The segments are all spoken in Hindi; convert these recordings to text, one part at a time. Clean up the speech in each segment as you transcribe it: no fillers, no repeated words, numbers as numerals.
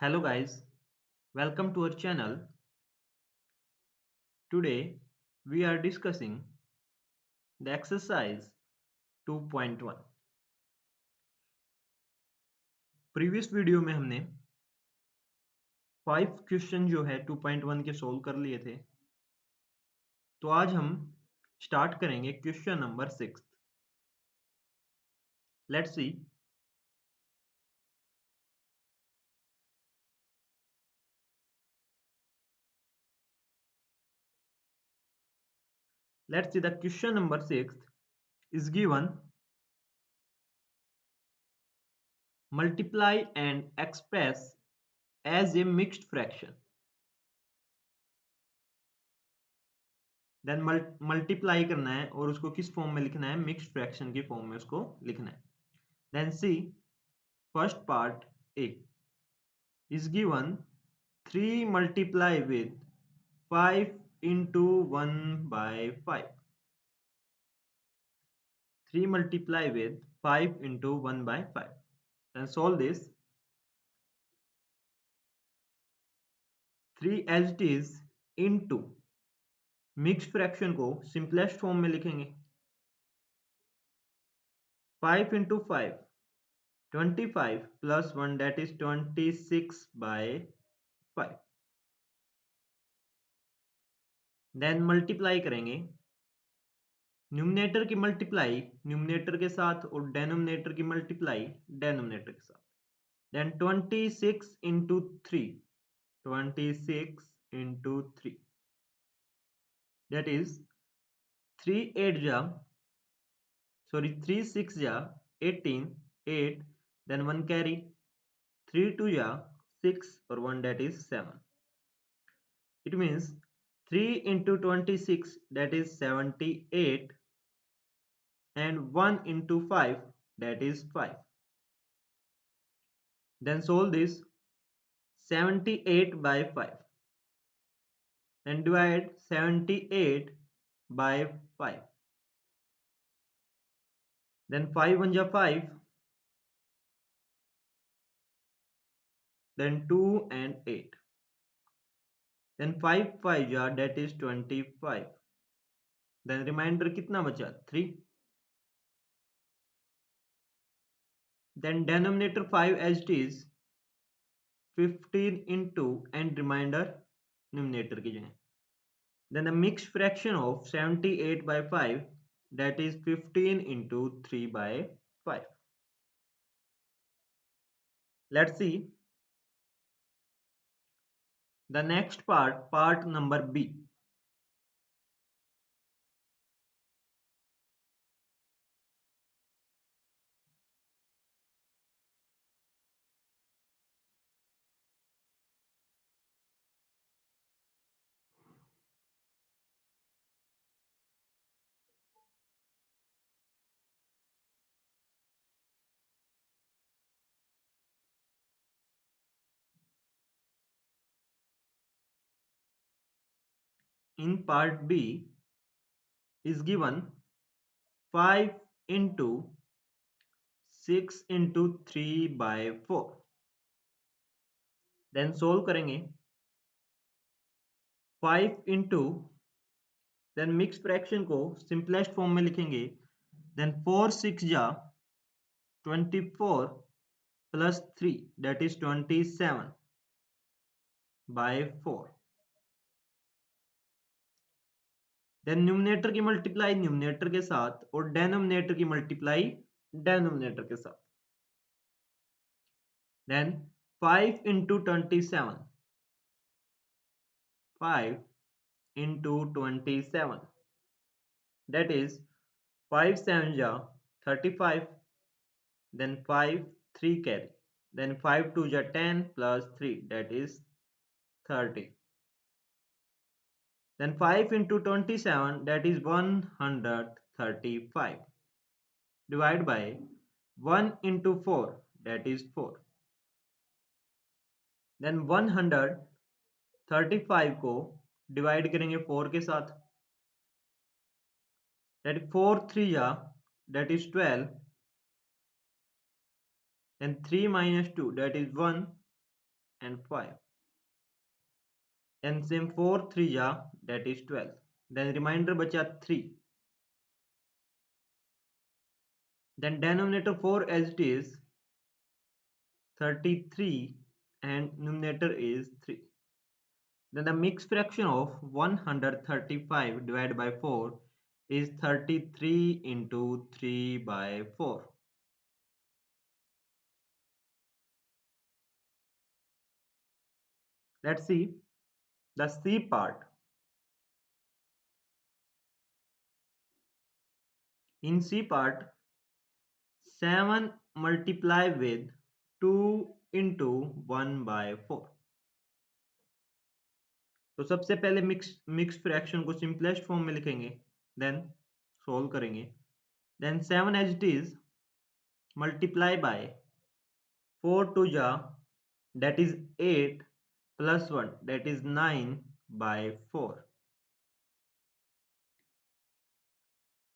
Hello guys, welcome to our channel. Today we are discussing the exercise 2.1. Previous video में हमने 5 क्वेश्चन जो है 2.1 के सोल्व कर लिए थे। तो आज हम स्टार्ट करेंगे question number 6। Let's see. Let's see, the question number 6 is given: multiply and express as a mixed fraction. Then multiply करना है और उसको किस फॉर्म में लिखना है? मिक्स्ड फ्रैक्शन की फॉर्म में उसको लिखना है। Then see first part A is given 3 multiply with 5 into 1 by 5. 3 multiply with 5 into 1 by 5. And solve this. 3 as it is into mixed fraction को सिंपलेस्ट फॉर्म में लिखेंगे। 5 into 5 25 plus 1 that is 26 by 5. Then multiply करेंगे न्यूमरेटर की मल्टीप्लाई न्यूमरेटर के साथ और डेनोमिनेटर की मल्टीप्लाई डेनोमिनेटर के साथ। Then 26 into 3. 26 into 3. That is 3 8 ja, sorry 3 6 ja 18, 8, then 1 carry, 3 2 ja 6 or 1 that is 7. It means 3 into 26 that is 78 and 1 into 5 that is 5. Then solve this. 78 by 5 and divide 78 by 5. Then 5 1 ja 5, then 2 and 8. Then 5 5 ja that is 25. Then remainder कितना बचा? 3. Then denominator 5 as it is 15 into and remainder numerator की जगह. Then the mixed fraction of 78 by 5 that is 15 into 3 by 5. Let's see the next part number B. In part B is given 5 into 6 into 3 by 4. Then solve करेंगे 5 into then mixed fraction को simplest form में लिखेंगे। then 4 6 जा 24 plus 3 that is 27 by 4. then numerator की मल्टीप्लाई न्यूमरेटर के साथ और डेनोमिनेटर की मल्टीप्लाई डेनोमिनेटर के साथ। then 5 into 27, 5 into 27, that is 5 7 ja 35, then 5 3 carry, then 5 2 ja 10 plus 3 that is 30. Then 5 into 27 that is 135. Divide by 1 into 4 that is 4. Then 135 को डिवाइड करेंगे 4 के साथ। that is 4 3 ja that is 12, then 3 minus 2 that is 1, and 5. Then same 4 3 ja, that is 12. Then remainder bacha 3. Then denominator 4 as it is 33 and numerator is 3. Then the mixed fraction of 135 divided by 4 is 33 into 3 by 4. Let's see the C part. In C part, 7 multiply with 2 into 1 by 4. तो सबसे पहले मिक्स फ्रैक्शन को सिंपलेस्ट फॉर्म में लिखेंगे, देन सोल्व करेंगे. Then 7 as it is multiply by 4 2 जा, that is 8 plus 1, that is 9 by 4.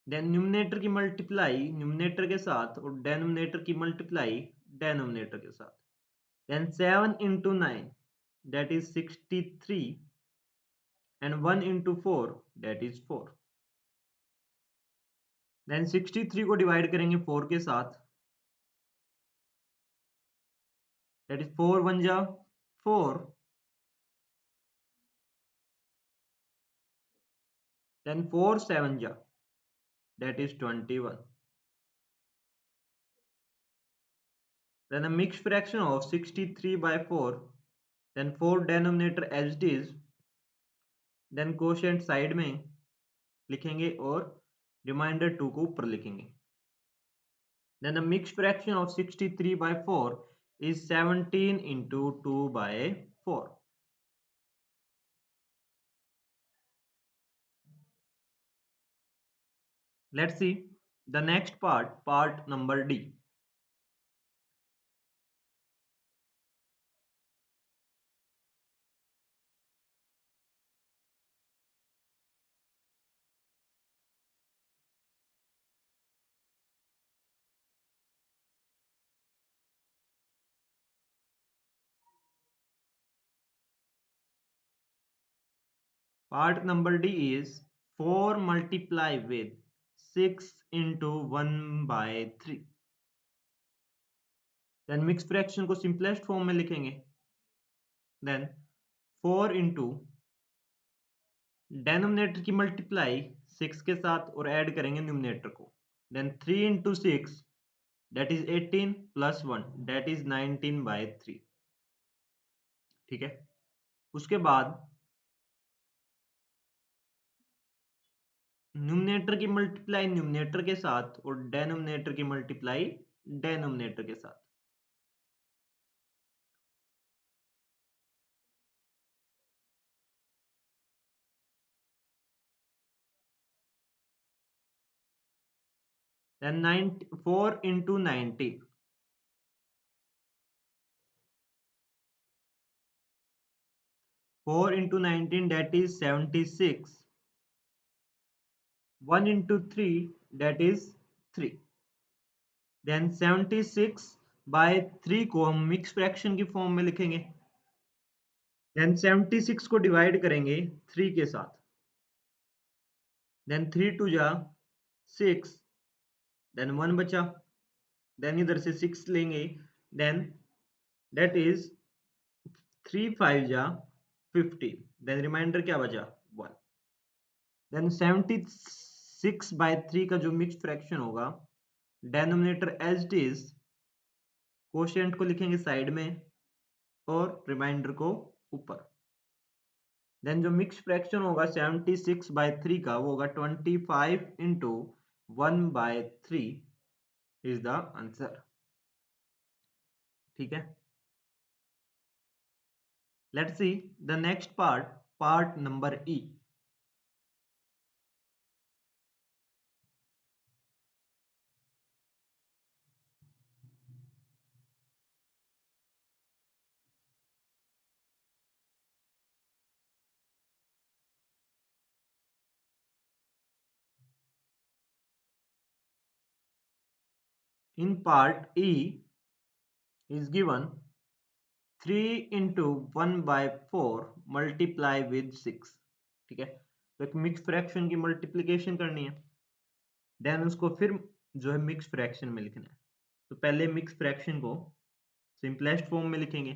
Then numerator की मल्टीप्लाई न्यूमरेटर के साथ और डेनोमिनेटर की मल्टीप्लाई डेनोमिनेटर के साथ. Then 7 into 9, that is 63, and 1 into 4, that is 4. Then 63 को डिवाइड करेंगे 4 के साथ, that is 4 1 जा 4, then 4 7 ja, that is 21. Then a mixed fraction of 63 by 4, then 4 denominator as it is, then quotient side में लिखेंगे और रिमाइंडर 2 को ऊपर लिखेंगे. Then the mixed fraction of 63 by 4 is 17 into 2 by 4. Let's see the next part number D. Part number D is 4 multiply with 6 into 1 by 3. Then mixed fraction को simplest form में लिखेंगे. Then 4 into denominator की multiply 6 के साथ और add करेंगे numerator को. Then 3 into 6, that is 18 plus 1, that is 19 by 3. ठीक है. उसके बाद न्यूमरेटर की मल्टीप्लाई न्यूमरेटर के साथ और डेनोमिनेटर की मल्टीप्लाई डेनोमिनेटर के साथ. Then 4 into 19. 4 into 19, that is 76. 1 into 3, that is 3. Then 76 by 3 को हम मिक्स फ्रैक्शन की फॉर्म में लिखेंगे. Then 76 को डिवाइड करेंगे 3 के साथ. Then 3 2 जा 6, then 1 बचा. Then इधर से 6 लेंगे, then that is 3 5 जा 15. Then रिमाइंडर क्या बचा 1. Then 76 by 3 का जो मिक्स फ्रैक्शन होगा, denominator as it is, quotient को लिखेंगे साइड में और रिमाइंडर को ऊपर. देन जो मिक्स फ्रैक्शन होगा 76 by 3 का, वो होगा 25 into 1 by 3 is the answer. ठीक है. Let's see the next part number E. In part E is given 3 into 1/4 multiply with 6। ठीक है, तो एक मिक्स फ्रैक्शन की मल्टीप्लीकेशन करनी है, देन उसको फिर जो है मिक्स फ्रैक्शन में लिखना है। तो पहले मिक्स फ्रैक्शन को सिंपलेस्ट फॉर्म में लिखेंगे,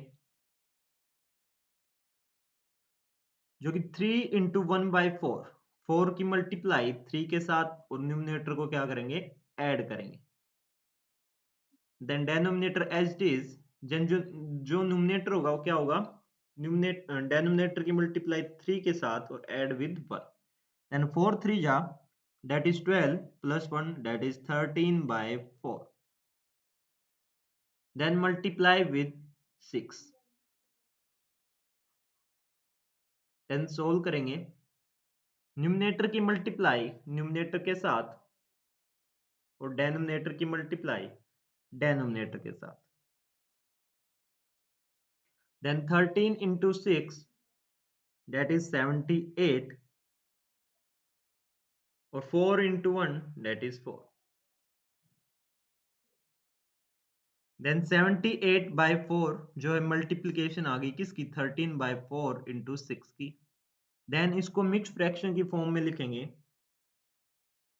जो कि 3 इंटू 1/4, 4 की मल्टीप्लाई 3 के साथ और न्यूमिनेटर को क्या करेंगे, ऐड करेंगे। Then denominator as it is, जो न्यूमिनेटर होगा वो क्या होगा, डेनोमिनेटर की मल्टीप्लाई 3 के साथ और ऐड विद 1। देन 4 3 जा, that is 12 plus 1, that is 13/4, then multiply with 6, then solve करेंगे। न्यूमिनेटर की मल्टीप्लाई न्यूमिनेटर के साथ और डेनोमिनेटर की मल्टीप्लाई डेनोमिनेटर के साथ, then 13 into 6, that is 78, और 4 into 1, that is 4, then 78/4 जो है मल्टीप्लिकेशन आ गई किसकी, 13/4 into 6 की। देन इसको मिक्स फ्रैक्शन की फॉर्म में लिखेंगे,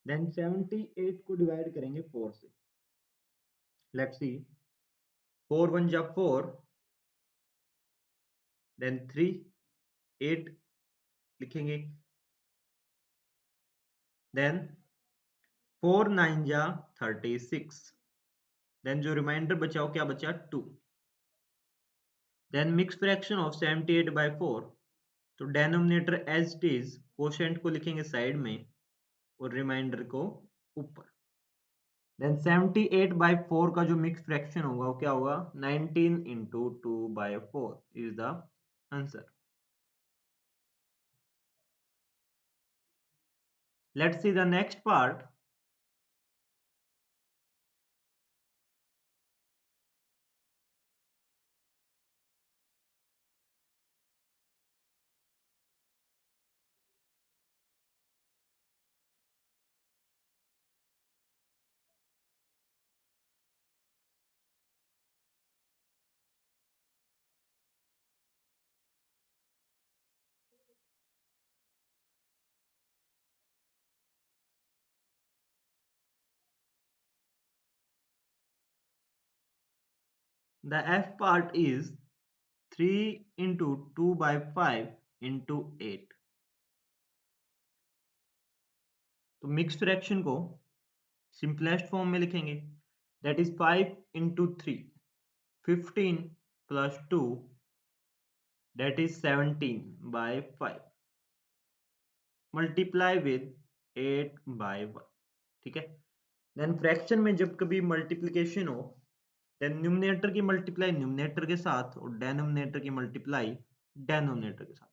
देन 78 को डिवाइड करेंगे 4 से। लेट्स सी, 4 1 जा 4, देन 3 8 लिखेंगे, देन 4 9 जा 36, देन जो रिमाइंडर बचा वो क्या बचा, 2। देन मिक्स फ्रैक्शन ऑफ 78/4, तो denominator as it is, quotient को लिखेंगे साइड में और रिमाइंडर को ऊपर। देन 78/4 का जो मिक्स फ्रैक्शन होगा वो क्या होगा, 19 into 2/4 is the answer. Let's see the next part. The F part is 3 into 2/5 into 8. तो मिक्स फ्रैक्शन को सिंपलेस्ट फॉर्म में लिखेंगे, that is 5 into 3, 15 plus 2, that is 17/5, multiply with 8/1। ठीक है, देन फ्रैक्शन में जब कभी मल्टीप्लिकेशन हो, देन न्यूमिनेटर की मल्टीप्लाई न्यूमिनेटर के साथ और डेनोमिनेटर की मल्टीप्लाई डेनोमिनेटर के साथ।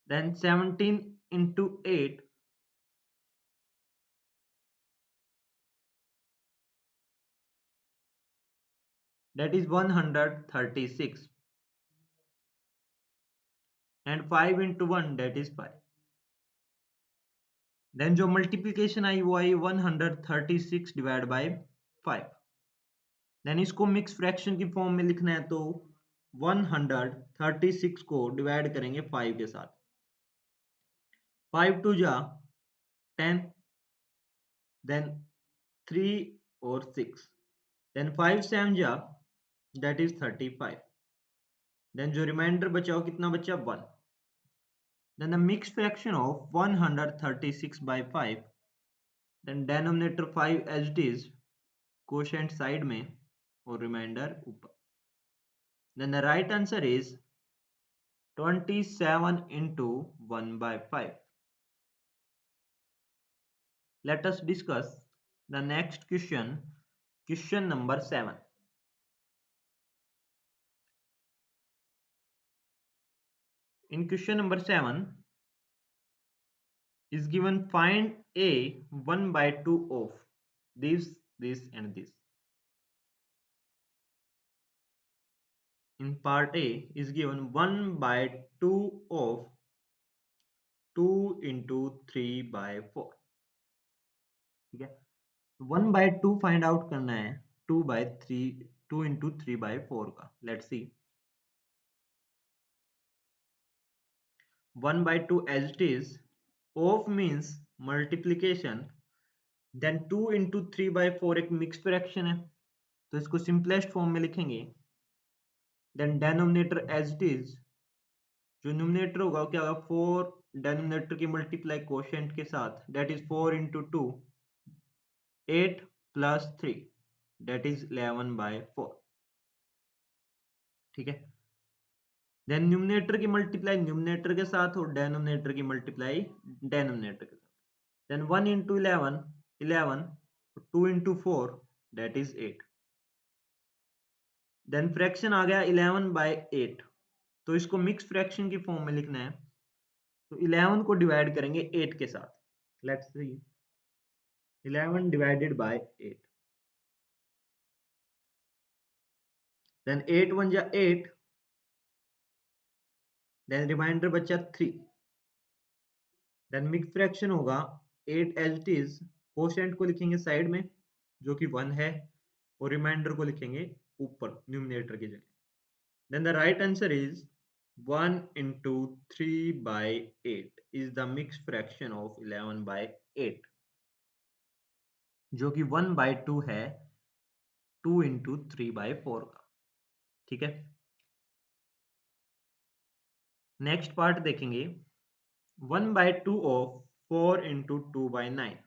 Then 17 into 8, that is 136, and 5 into 1, that is 5। Then जो मल्टीप्लिकेशन आई वो आई 136 डिवाइड बाय 5। देन इसको मिक्स फ्रैक्शन की फॉर्म में लिखना है, तो 136 को डिवाइड करेंगे 5 के साथ। 5 2 जा 10, देन 3 और 6, देन 5 7 जा, that is 35, देन जो रिमाइंडर बचा वो कितना बचा, 1। then the mixed fraction of 136/5, then denominator 5 as it is, quotient side में और remainder ऊपर। then the right answer is 27 into 1/5। let us discuss the next question, question number 7। in question number 7 is given, find a 1/2 of this and this। in part A is given 1/2 of 2 into 3/4। ठीक है, 1/2 फाइंड आउट करना है 2/3 2 इंटू 3/4 का। Let's see 1/2 as it is, of means multiplication, then 2 into 3/4 एक मिक्स फ्रैक्शन है तो इसको सिंपलेस्ट फॉर्म में लिखेंगे। Then denominator as it is, जो न्यूमरेटर होगा वो क्या होगा 4 डेनोमिनेटर की मल्टीप्लाई कोशेंट के साथ, that is 4 into 2 8 plus 3 that is 11/4। ठीक है, देन न्यूमरेटर की मल्टीप्लाई न्यूमरेटर के साथ और डेनोमिनेटर की मल्टीप्लाई डेनोमिनेटर के साथ। Then 1 into 11 11, 2 into 4 that is 8। Then fraction आ गया 11/8, तो इसको मिक्स फ्रैक्शन की फॉर्म में लिखना है तो 11 को डिवाइड करेंगे 8 के साथ। Let's see 11 divided by 8, then 8 1 जा 8, देन रिमाइंडर बचा 3, देन मिक्स फ्रैक्शन होगा 8 एज इट इज, कोशेंट को लिखेंगे साइड में जो कि 1 है और रिमाइंडर को लिखेंगे ऊपर न्यूमरेटर की जगह। Then the right answer is 1 into 3/8 is the mix fraction of 11/8, जो कि 1/2 है 2 इंटू 3/4 का। ठीक है, नेक्स्ट पार्ट देखेंगे 1/2 of 4 into 2/9।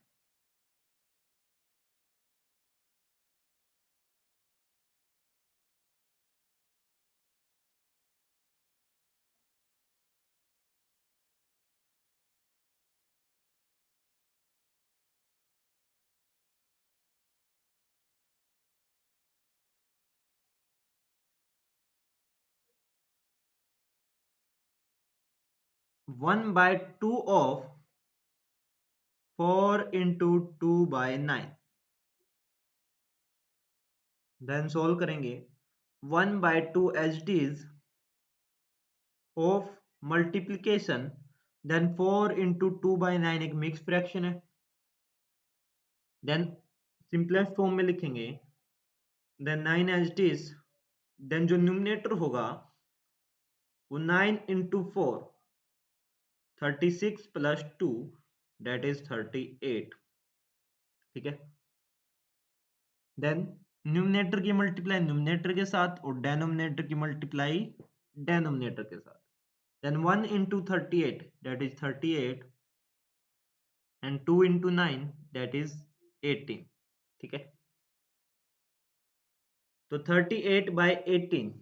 1/2 of 4 into 2/9, then solve करेंगे 1/2 as it is of multiplication, then 4 into 2/9 एक मिक्स फ्रैक्शन है, देन सिंपलेस्ट फॉर्म में लिखेंगे, then 9 as it is, then जो न्यूमरेटर होगा वो 9 इंटू 4 36 प्लस 2 दैट इज 38। ठीक है, देन न्यूमरेटर की मल्टीप्लाई न्यूमरेटर के साथ और डेनोमिनेटर की मल्टीप्लाई डेनोमिनेटर के साथ, then 1 into 38 that is 38 and 2 into 9 that is 18। ठीक है, तो 38/18,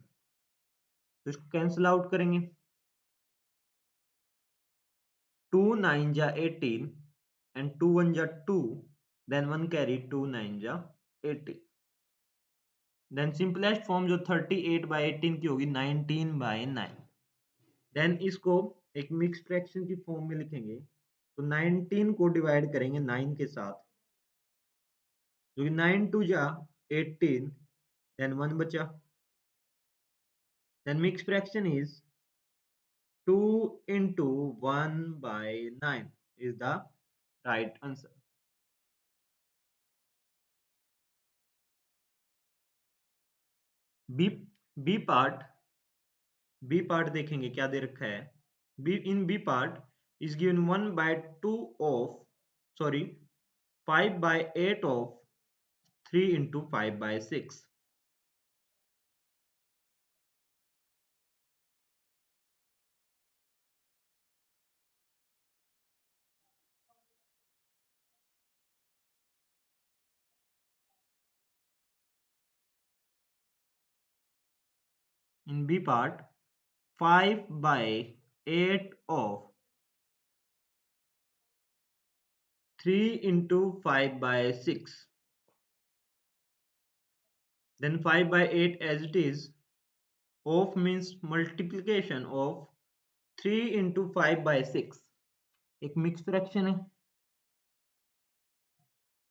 तो इसको कैंसिल आउट करेंगे, 2 9 जा 18 एंड 2 1 जा 2, देन 1 कैरी 2 9 जा 18, देन सिंपलेस्ट फॉर्म जो 38/18 की होगी 19/9। देन इसको एक मिक्स फ्रैक्शन की फॉर्म में लिखेंगे तो 19 को डिवाइड करेंगे 9 के साथ, जो कि 9 2 जा 18, देन 1 बचा, then mix fraction is 2 into 1/9 is the right answer। B B part B part देखेंगे क्या दे रखा है। B in B part is given 1/2 of sorry 5/8 of 3 into 5/6। In B part 5/8 of 3 into 5/6, then 5/8 as it is, of means multiplication of 3 into 5/6 एक मिक्स फ्रैक्शन है,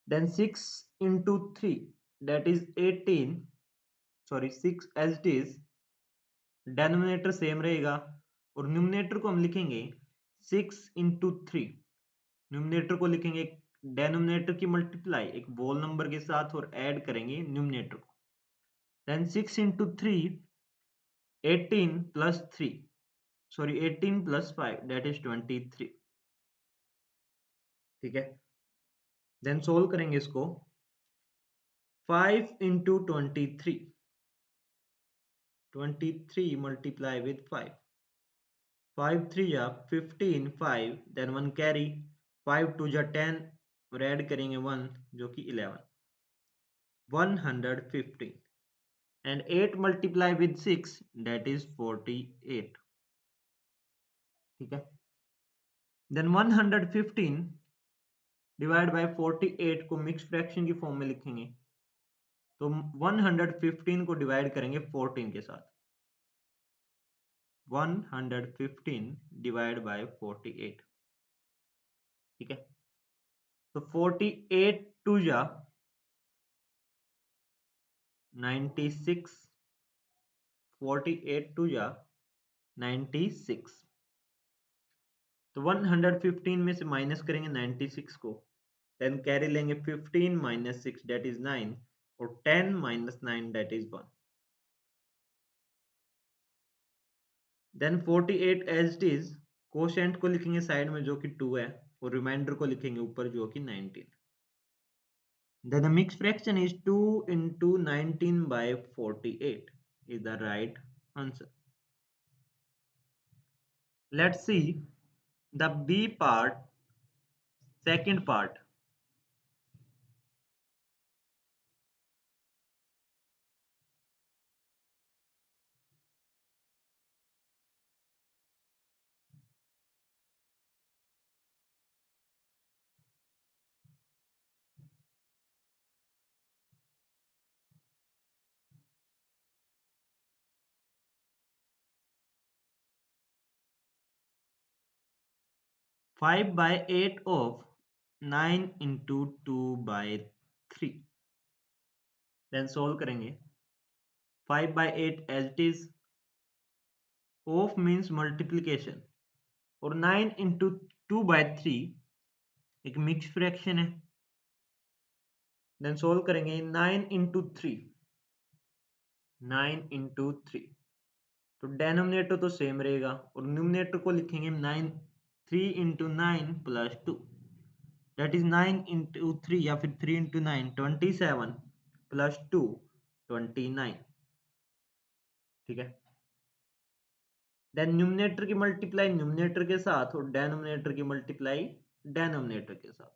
then 6 into 3 that is 18, sorry 6 as it is, denominator same रहेगा और न्यूमरेटर को हम लिखेंगे 6 into 3, न्यूमरेटर को लिखेंगे डेनोमिनेटर की मल्टीप्लाई एक होल नंबर के साथ और ऐड करेंगे न्यूमरेटर को। then 6 into 3, 18 plus 3, sorry 18 plus 5, that is 23. ठीक है, then solve करेंगे इसको. 5 into 23, 23 multiply with 5, 5 3 या 15, 5 then 1 carry, 5 2 जा 10 और ऐड करेंगे 1 जो कि 11, 115, and 8 multiply with 6, that is 48. ठीक है, then 115 डिवाइड बाय 48 को मिक्स फ्रैक्शन की फॉर्म में लिखेंगे, तो 115 को डिवाइड करेंगे 14 के साथ, 115 डिवाइड बाय 48. ठीक है, तो 48 टू जा 96, 48 टू जा 96, तो 115 में से माइनस करेंगे 96 को, देन कैरी लेंगे 15 माइनस 6 दैट इज 9 और 10 minus 9 that is 1. Then 48 as it is, quotient को लिखेंगे साइड में जो कि 2 है और रिमाइंडर को लिखेंगे ऊपर जो कि 19. Then the mixed fraction is 2 into 19 by 48 is the right answer. Let's see the B part, second part. Five by 8 of 9 into 2 by 3. Then solve करेंगे. 5 by 8 as it is, of means multiplication, और 9 into 2 by 3 एक मिक्स फ्रैक्शन है. देन सोल्व करेंगे. 9 into 3, 9 into 3, तो डेनोमिनेटर तो सेम रहेगा और न्यूमिनेटर को लिखेंगे 9, 3 into 9 plus 2, that is 9 into 3 या फिर 3 into 9, 27 plus 2, 29. ठीक है, देन न्यूमिनेटर की मल्टीप्लाई न्यूमिनेटर के साथ और डेनोमिनेटर की मल्टीप्लाई डेनोमिनेटर के साथ.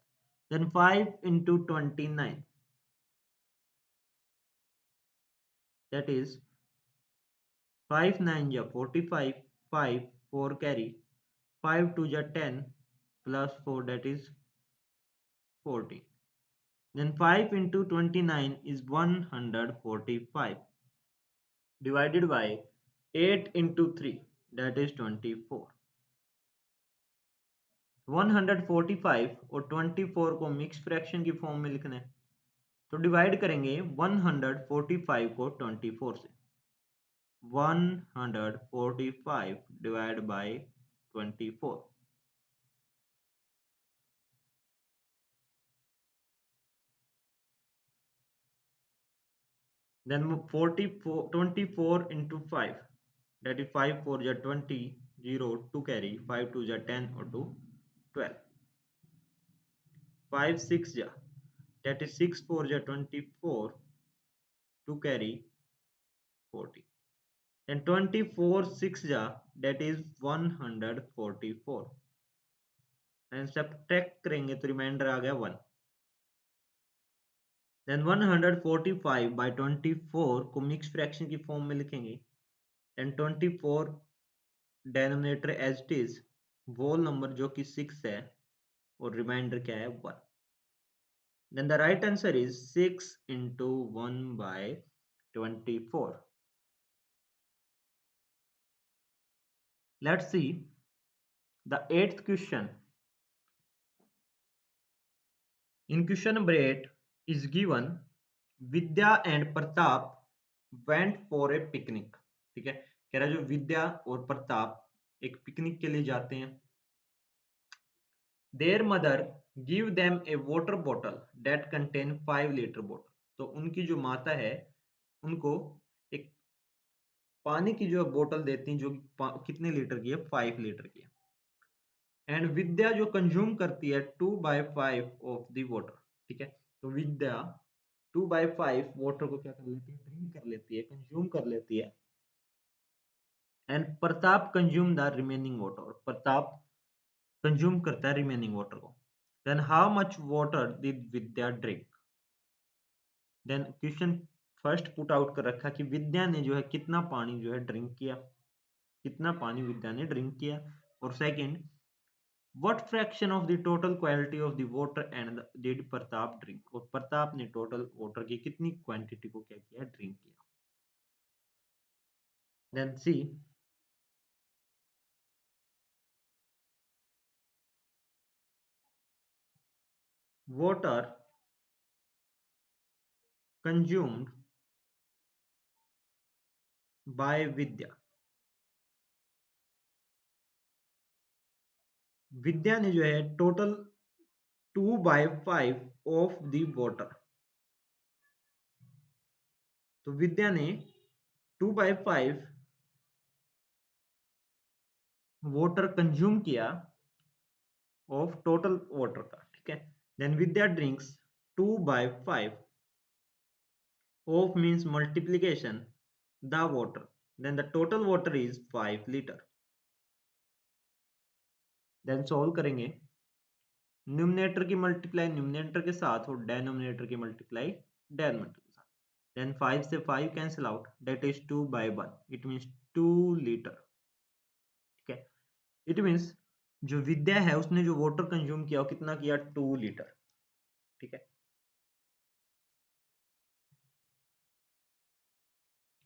देन 5 into 29, that is 5 9 या 45, 5 4 carry, 5 2 ja 10 plus 4 that is 14. Then 5 into 29 is 145 divided by 8 into 3, that is 24. 145 और 24 को मिक्स फ्रैक्शन की फॉर्म में लिखना है, तो डिवाइड करेंगे 145 को 24 से. 145 divide by 24. Then 24 into 5, that is 5 4 ja 20, 0 2 carry, 5 2 ja 10 or 2 12, 5 6 ja, that is 6 4 ja 24, 2 carry 40, and 24 6 ja, that is 144, and subtract करेंगे तो रिमाइंडर आ गया 1. Then 145 by 24 को मिक्स फ्रैक्शन की फॉर्म में लिखेंगे, and 24 denominator as it is, whole number जो कि 6 है और रिमाइंडर क्या है 1. Then the right answer is 6 into 1 by 24. Let's see the 8th question. In question number 8 is given Vidya and Pratap went for a picnic. ठीक है, कह रहा है जो विद्या और प्रताप एक पिकनिक के लिए जाते हैं. Their mother give them a water bottle that contain 5 liter bottle. तो उनकी जो माता है उनको एक पानी की जो है बोतल देती हैं जो कि कितने लीटर की है, 5 लीटर की है। एंड विद्या जो कंज्यूम करती है 2/5 ऑफ द वाटर। ठीक है, तो विद्या 2/5 वाटर को क्या कर लेती है, ड्रिंक कर लेती है, कंज्यूम कर लेती है। And Pratap consume the remaining water, Pratap consume करता है रिमेनिंग वाटर को। Then how much water did Vidya drink. Then question first put out कर रखा कि विद्या ने जो है कितना पानी जो है ड्रिंक किया, कितना पानी विद्या ने ड्रिंक किया। और second, what fraction of the total quality of the water and did Pratap drink, और प्रताप ने टोटल वाटर की कितनी क्वांटिटी को क्या किया, ड्रिंक किया। Then see, water consumed by Vidya, Vidya ने जो है टोटल 2/5 ऑफ द वाटर, तो विद्या ने 2/5 वाटर कंज्यूम किया ऑफ टोटल वाटर का। ठीक है, then Vidya drinks 2/5 of means multiplication the water, then the total water is 5 litre. Then solve करेंगे, न्यूमरेटर की मल्टीप्लाई न्यूमरेटर के साथ और डेनोमिनेटर की मल्टीप्लाई डेनोमिनेटर के साथ। देन 5 से 5 cancel out, that is 2/1, it means 2 litre. ठीक है, इट मीन्स जो विद्या है उसने जो वाटर कंज्यूम किया वो कितना किया, 2 लीटर। ठीक है,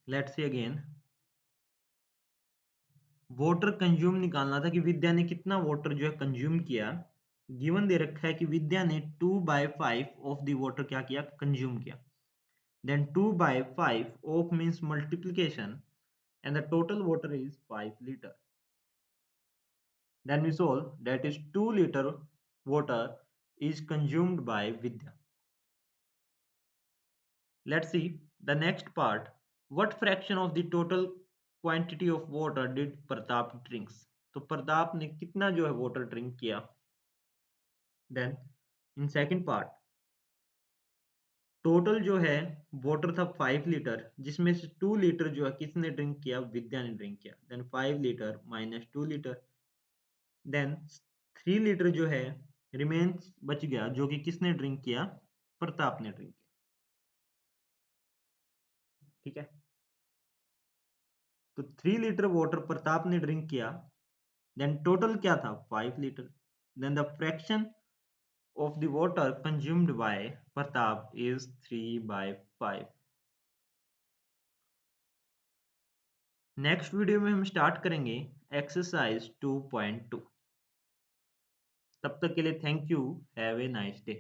let's see again, water consume निकालना था कि विद्या ने कितना वाटर जो है कंज्यूम किया। गिवन दे रखा है कि विद्या ने 2/5 ऑफ द वाटर क्या किया, कंज्यूम किया। Then 2/5 of means multiplication and the total water is 5 liter. Then we solve, that is 2 liter water is consumed by Vidya. Let's see the next part. What fraction of the total quantity of water did Pratap drinks? तो प्रताप ने कितना जो है वाटर ड्रिंक किया। Then in second part, total जो है वाटर था 5 लीटर, जिसमें से 2 लीटर जो है किसने ड्रिंक किया, विद्या ने ड्रिंक किया। Then 5 litre minus 2 litre, then 3 litre जो है रिमेन्स बच गया, जो कि किसने ड्रिंक किया, प्रताप ने ड्रिंक किया। ठीक है, तो 3 लीटर वाटर प्रताप ने ड्रिंक किया, देन टोटल क्या था, 5 litre. Then the fraction of the water consumed by Pratap is 3/5। Next video में हम स्टार्ट करेंगे एक्सरसाइज 2.2। तब तक के लिए thank you, have a nice day.